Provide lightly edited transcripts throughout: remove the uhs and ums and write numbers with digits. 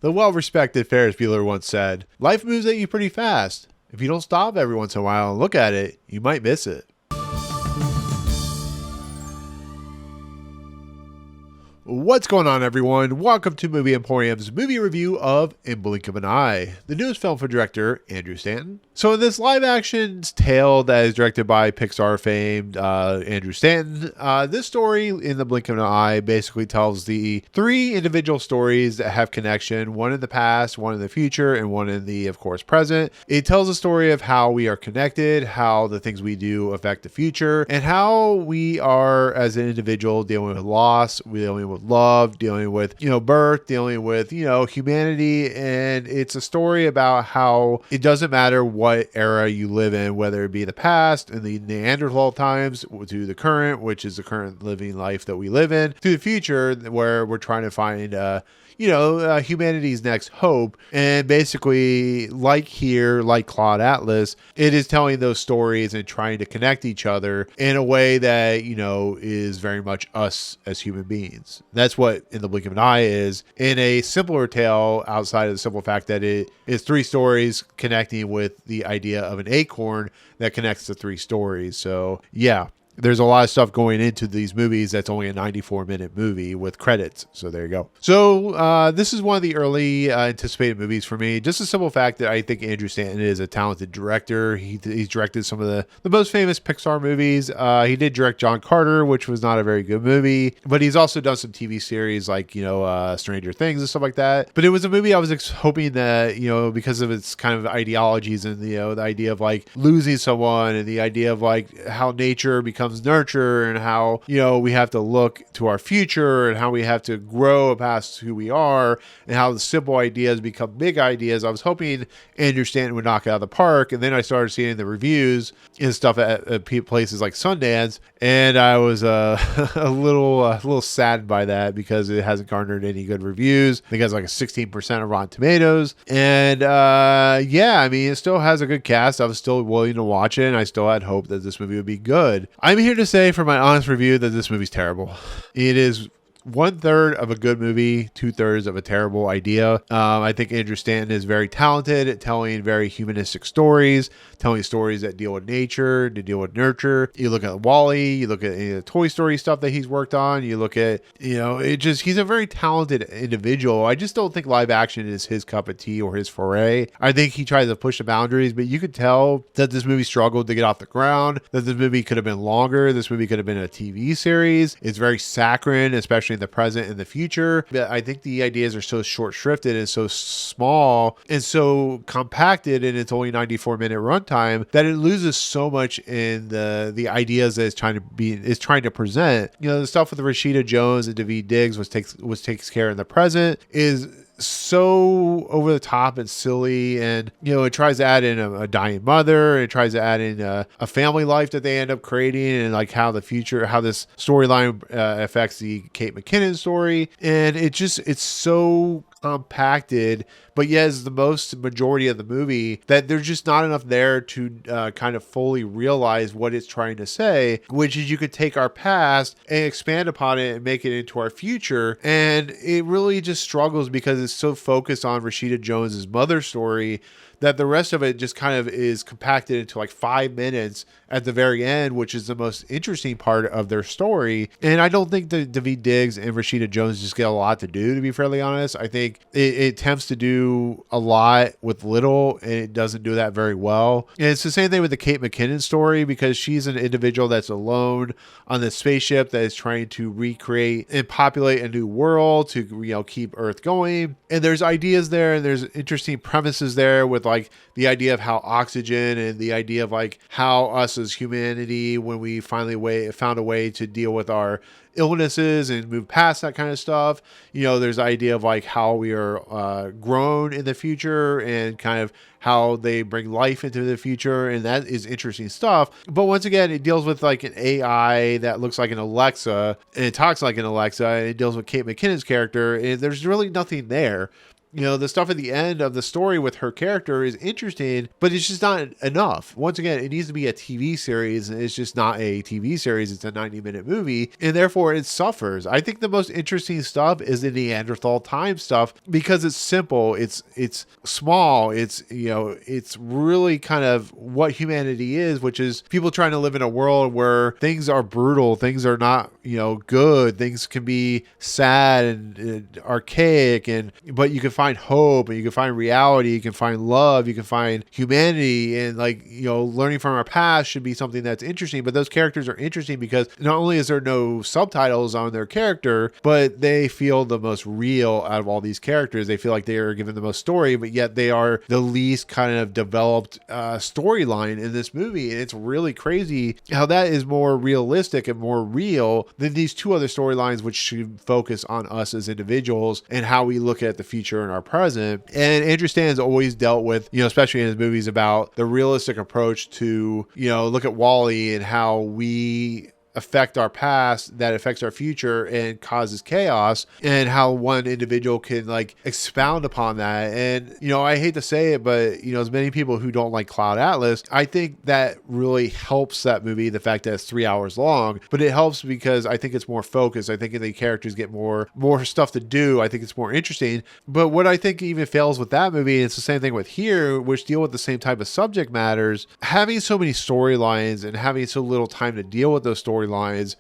The well-respected Ferris Bueller once said, "Life moves at you pretty fast. If you don't stop every once in a while and look at it, you might miss it." What's going on, everyone? Welcome to Movie Emporium's movie review of In Blink of an Eye, the newest film for director Andrew Stanton. So in this live-action tale that is directed by Pixar famed Andrew Stanton, this story, In the Blink of an Eye, basically tells the three individual stories that have connection, one in the past, one in the future, and one in the, of course, present. It tells the story of how we are connected, how the things we do affect the future, and how we are, as an individual, dealing with loss, dealing with love, dealing with, birth, dealing with, humanity. And it's a story about how it doesn't matter what era you live in, whether it be the past and the Neanderthal times to the current, which is the current living life that we live in, to the future where we're trying to find, humanity's next hope. And basically, like here, like Claude Atlas, it is telling those stories and trying to connect each other in a way that, is very much us as human beings. That's what In the Blink of an Eye is, in a simpler tale outside of the simple fact that it is three stories connecting with the idea of an acorn that connects the three stories. So, yeah. There's a lot of stuff going into these movies that's only a 94-minute movie with credits. So there you go. So this is one of the early anticipated movies for me. Just a simple fact that I think Andrew Stanton is a talented director. He's directed some of the most famous Pixar movies. He did direct John Carter, which was not a very good movie. But he's also done some TV series like, Stranger Things and stuff like that. But it was a movie I was hoping that, because of its kind of ideologies and, the idea of like losing someone and the idea of like how nature becomes nurture and how we have to look to our future and how we have to grow past who we are and how the simple ideas become big ideas. I was hoping Andrew Stanton would knock it out of the park, and then I started seeing the reviews and stuff at places like Sundance, and I was a little saddened by that because it hasn't garnered any good reviews. I think it has like a 16% of Rotten Tomatoes, and it still has a good cast. I was still willing to watch it, and I still had hope that this movie would be good. I'm here to say, for my honest review, that this movie's terrible. It is 1/3 of a good movie, 2/3 of a terrible idea. I think Andrew Stanton is very talented at telling very humanistic stories, telling stories that deal with nature, to deal with nurture. You look at WALL-E, you look at any of the Toy Story stuff that he's worked on, you look at, he's a very talented individual. I just don't think live action is his cup of tea or his foray. I think he tries to push the boundaries, but you could tell that this movie struggled to get off the ground, that this movie could have been longer. This movie could have been a TV series. It's very saccharine, especially in the present and the future. But I think the ideas are so short-shrifted and so small and so compacted in its only 94-minute runtime that it loses so much in the ideas that it's trying to present. The stuff with Rashida Jones and Daveed Diggs was takes care in the present is so over the top and silly, and it tries to add in a dying mother, and it tries to add in a family life that they end up creating, and like how this storyline affects the Kate McKinnon story, and it's so compacted, but yet is the majority of the movie that there's just not enough there to kind of fully realize what it's trying to say, which is you could take our past and expand upon it and make it into our future. And it really just struggles because it's so focused on Rashida Jones's mother story that the rest of it just kind of is compacted into like 5 minutes at the very end, which is the most interesting part of their story. And I don't think that Daveed Diggs and Rashida Jones just get a lot to do, to be fairly honest. I think it attempts to do a lot with little, and it doesn't do that very well. And it's the same thing with the Kate McKinnon story, because she's an individual that's alone on this spaceship that is trying to recreate and populate a new world to keep Earth going. And there's ideas there, and there's interesting premises there with like the idea of how oxygen and the idea of like how us as humanity, when we finally found a way to deal with our illnesses and move past that kind of stuff, there's the idea of like how we are grown in the future and kind of how they bring life into the future, and that is interesting stuff. But once again, it deals with like an AI that looks like an Alexa and it talks like an Alexa, and it deals with Kate McKinnon's character, and there's really nothing there. You know, the stuff at the end of the story with her character is interesting, but it's just not enough. Once again, it needs to be a TV series, and it's just not a TV series. It's a 90-minute movie, and therefore it suffers. I think the most interesting stuff is the Neanderthal time stuff because it's simple, it's small, it's, you know, it's really kind of what humanity is, which is people trying to live in a world where things are brutal, things are not, you know, good, things can be sad and archaic, but you can find hope, and you can find reality, you can find love, you can find humanity, and, like, you know, learning from our past should be something that's interesting. But those characters are interesting because not only is there no subtitles on their character, but they feel the most real out of all these characters. They feel like they are given the most story, but yet they are the least kind of developed storyline in this movie. And it's really crazy how that is more realistic and more real than these two other storylines, which should focus on us as individuals and how we look at the future and our present. And Andrew Stanton's always dealt with, you know, especially in his movies, about the realistic approach to, you know, look at Wall-E and how we affect our past that affects our future and causes chaos, and how one individual can, like, expound upon that. And, you know, I hate to say it, but, you know, as many people who don't like Cloud Atlas, I think that really helps that movie, the fact that it's 3 hours long, but it helps because I think it's more focused. I think the characters get more stuff to do. I think it's more interesting. But what I think even fails with that movie, and it's the same thing with here, which deal with the same type of subject matters, having so many storylines and having so little time to deal with those storylines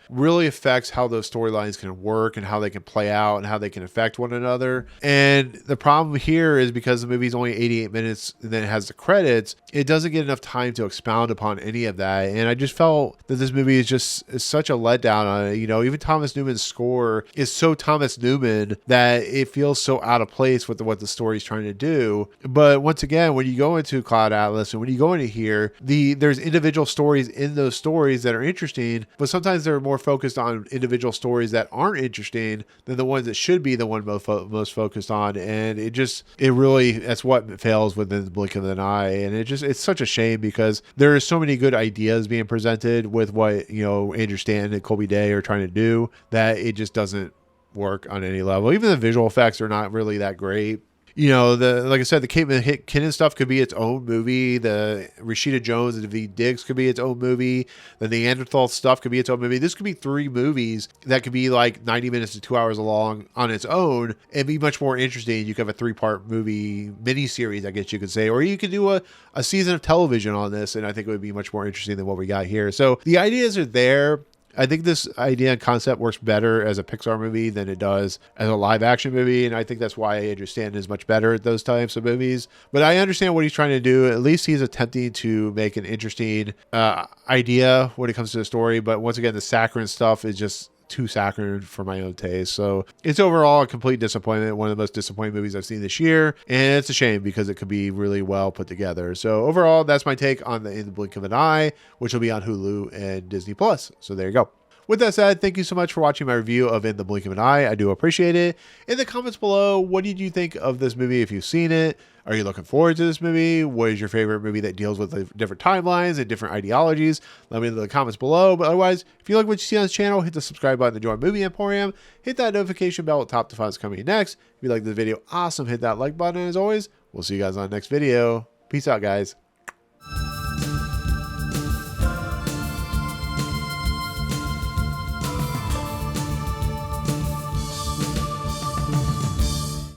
really affects how those storylines can work and how they can play out and how they can affect one another. And the problem here is because the movie's only 88 minutes and then it has the credits, it doesn't get enough time to expound upon any of that. And I just felt that this movie is such a letdown on it. You know, even Thomas Newman's score is so Thomas Newman that it feels so out of place with what the story's trying to do. But once again, when you go into Cloud Atlas and when you go into here, there's individual stories in those stories that are interesting, but sometimes they're more focused on individual stories that aren't interesting than the ones that should be the one most focused on. And that's what fails within the blink of an eye. And it's such a shame because there are so many good ideas being presented with what, you know, Andrew Stanton and Colby Day are trying to do, that it just doesn't work on any level. Even the visual effects are not really that great. You know, like I said, the Kate McKinnon stuff could be its own movie. The Rashida Jones and V. Diggs could be its own movie. The Neanderthal stuff could be its own movie. This could be 3 movies that could be like 90 minutes to 2 hours long on its own and be much more interesting. You could have a 3-part movie miniseries, I guess you could say, or you could do a season of television on this, and I think it would be much more interesting than what we got here. So the ideas are there. I think this idea and concept works better as a Pixar movie than it does as a live action movie. And I think that's why Andrew Stanton is much better at those types of movies. But I understand what he's trying to do. At least he's attempting to make an interesting idea when it comes to the story. But once again, the saccharine stuff is just too saccharine for my own taste. So it's overall a complete disappointment. One of the most disappointing movies I've seen this year. And it's a shame because it could be really well put together. So overall, that's my take on In the Blink of an Eye, which will be on Hulu and Disney Plus. So there you go. With that said, thank you so much for watching my review of In the Blink of an Eye. I do appreciate it. In the comments below, what did you think of this movie if you've seen it? Are you looking forward to this movie? What is your favorite movie that deals with the different timelines and different ideologies? Let me know in the comments below. But otherwise, if you like what you see on this channel, hit the subscribe button to join Movie Emporium. Hit that notification bell at top to find what's coming next. If you like this video, awesome. Hit that like button. And as always, we'll see you guys on the next video. Peace out, guys.